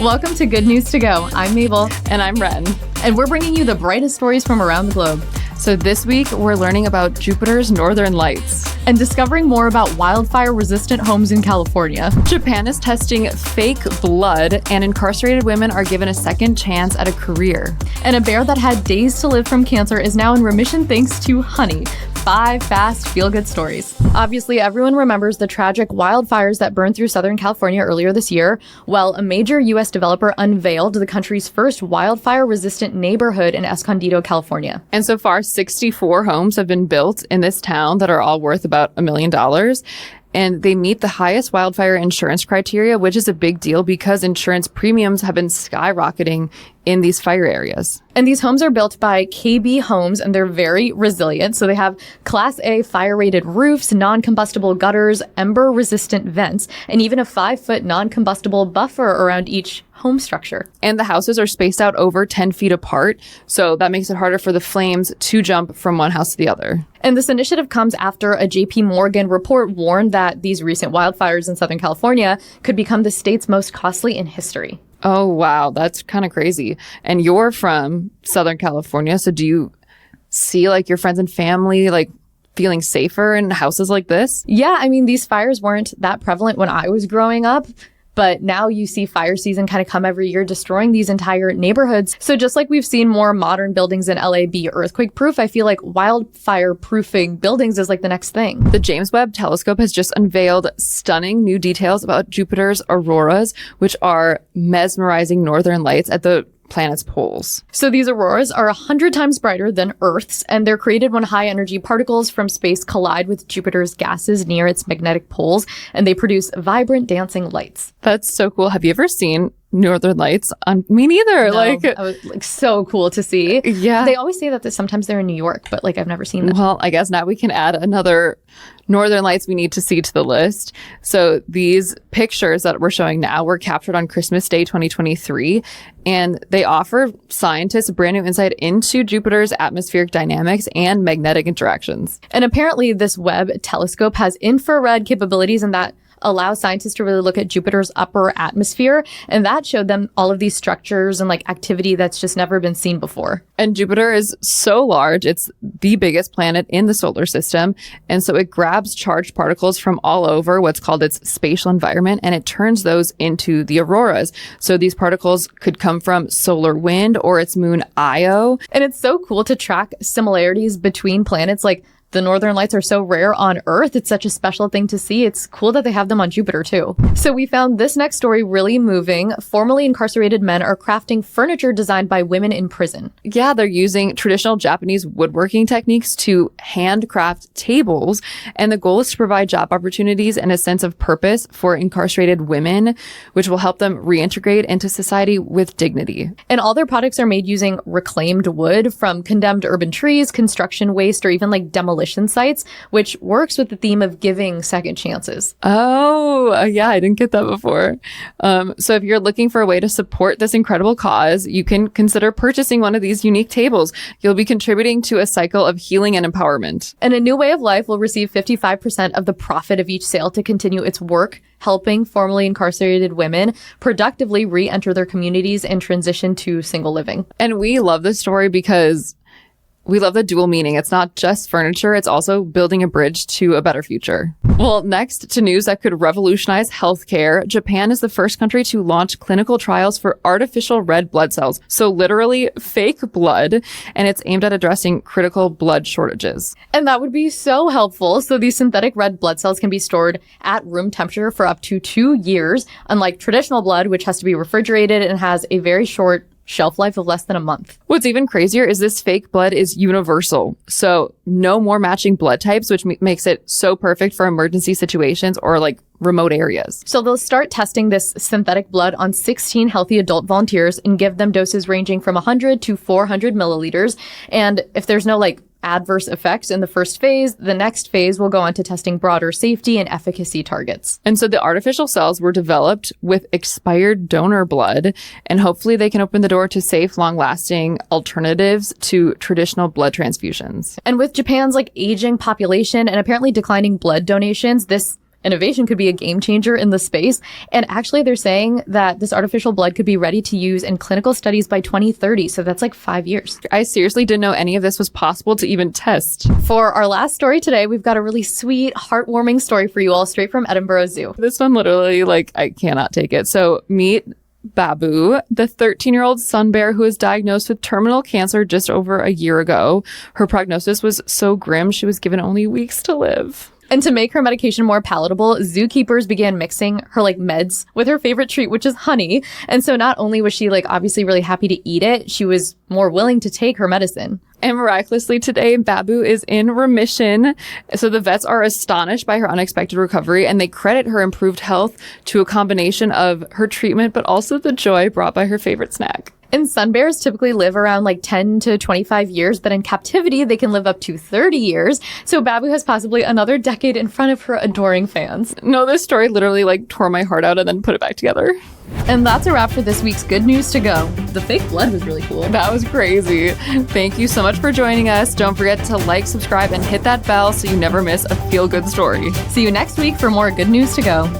Welcome to Good News to Go. I'm Mabel. And I'm Ren. And we're bringing you the brightest stories from around the globe. So this week, we're learning about Jupiter's northern lights. And discovering more about wildfire-resistant homes in California. Japan is testing fake blood, and incarcerated women are given a second chance at a career. And a bear that had days to live from cancer is now in remission thanks to honey. 5 fast, feel-good stories. Obviously, everyone remembers the tragic wildfires that burned through Southern California earlier this year. Well, a major U.S. developer unveiled the country's first wildfire-resistant neighborhood in Escondido, California. And so far, 64 homes have been built in this town that are all worth about $1 million. And they meet the highest wildfire insurance criteria, which is a big deal because insurance premiums have been skyrocketing in these fire areas. And these homes are built by KB Homes, and they're very resilient. So they have Class A fire-rated roofs, non-combustible gutters, ember-resistant vents, and even a 5-foot non-combustible buffer around each home structure. And the houses are spaced out over 10 feet apart, so that makes it harder for the flames to jump from one house to the other. And this initiative comes after a JP Morgan report warned that these recent wildfires in Southern California could become the state's most costly in history. Oh, wow. That's kind of crazy. And you're from Southern California, so do you see like your friends and family like feeling safer in houses like this? Yeah, I mean, these fires weren't that prevalent when I was growing up. But now you see fire season kind of come every year, destroying these entire neighborhoods. So just like we've seen more modern buildings in LA be earthquake proof, I feel like wildfire proofing buildings is like the next thing. The James Webb Telescope has just unveiled stunning new details about Jupiter's auroras, which are mesmerizing northern lights at the planet's poles. So these auroras are 100 times brighter than Earth's, and they're created when high energy particles from space collide with Jupiter's gases near its magnetic poles, and they produce vibrant dancing lights. That's so cool. Have you ever seen northern lights? Me neither. No, I was like so cool to see. Yeah. They always say that sometimes they're in New York, but like I've never seen them. Well, I guess now we can add another northern lights we need to see to the list. So these pictures that we're showing now were captured on Christmas Day 2023, and they offer scientists a brand new insight into Jupiter's atmospheric dynamics and magnetic interactions. And apparently this Webb telescope has infrared capabilities, and that allow scientists to really look at Jupiter's upper atmosphere. And that showed them all of these structures and like activity that's just never been seen before. And Jupiter is so large. It's the biggest planet in the solar system. And so it grabs charged particles from all over what's called its spatial environment, and it turns those into the auroras. So these particles could come from solar wind or its moon Io. And it's so cool to track similarities between planets. Like the northern lights are so rare on Earth. It's such a special thing to see. It's cool that they have them on Jupiter too. So we found this next story really moving. Formerly incarcerated men are crafting furniture designed by women in prison. Yeah, they're using traditional Japanese woodworking techniques to handcraft tables. And the goal is to provide job opportunities and a sense of purpose for incarcerated women, which will help them reintegrate into society with dignity. And all their products are made using reclaimed wood from condemned urban trees, construction waste, or even like demolition sites, which works with the theme of giving second chances. Oh, yeah, I didn't get that before. So if you're looking for a way to support this incredible cause, you can consider purchasing one of these unique tables. You'll be contributing to a cycle of healing and empowerment. And A New Way of Life will receive 55% of the profit of each sale to continue its work helping formerly incarcerated women productively re-enter their communities and transition to single living. And we love this story because we love the dual meaning. It's not just furniture, it's also building a bridge to a better future. Well, next to news that could revolutionize healthcare, Japan is the first country to launch clinical trials for artificial red blood cells. So literally fake blood, and it's aimed at addressing critical blood shortages. And that would be so helpful. So these synthetic red blood cells can be stored at room temperature for up to 2 years, unlike traditional blood, which has to be refrigerated and has a very short shelf life of less than a month. What's even crazier is this fake blood is universal. So no more matching blood types, which makes it so perfect for emergency situations or like remote areas. So they'll start testing this synthetic blood on 16 healthy adult volunteers and give them doses ranging from 100 to 400 milliliters. And if there's no like adverse effects in the first phase, the next phase will go on to testing broader safety and efficacy targets. And so the artificial cells were developed with expired donor blood, and hopefully they can open the door to safe, long-lasting alternatives to traditional blood transfusions. And with Japan's like aging population and apparently declining blood donations, this innovation could be a game changer in the space. And actually, they're saying that this artificial blood could be ready to use in clinical studies by 2030. So that's like 5 years. I seriously didn't know any of this was possible to even test. For our last story today, we've got a really sweet, heartwarming story for you all straight from Edinburgh Zoo. This one literally, like, I cannot take it. So meet Baboo, the 13-year-old sun bear who was diagnosed with terminal cancer just over a year ago. Her prognosis was so grim, she was given only weeks to live. And to make her medication more palatable, zookeepers began mixing her meds with her favorite treat, which is honey. And so not only was she obviously really happy to eat it, she was more willing to take her medicine. And miraculously today, Baboo is in remission. So the vets are astonished by her unexpected recovery, and they credit her improved health to a combination of her treatment, but also the joy brought by her favorite snack. And sun bears typically live around 10 to 25 years, but in captivity, they can live up to 30 years. So Baboo has possibly another decade in front of her adoring fans. No, this story literally tore my heart out and then put it back together. And that's a wrap for this week's Good News to Go. The fake blood was really cool. That was crazy. Thank you so much for joining us. Don't forget to like, subscribe, and hit that bell so you never miss a feel-good story. See you next week for more Good News to Go.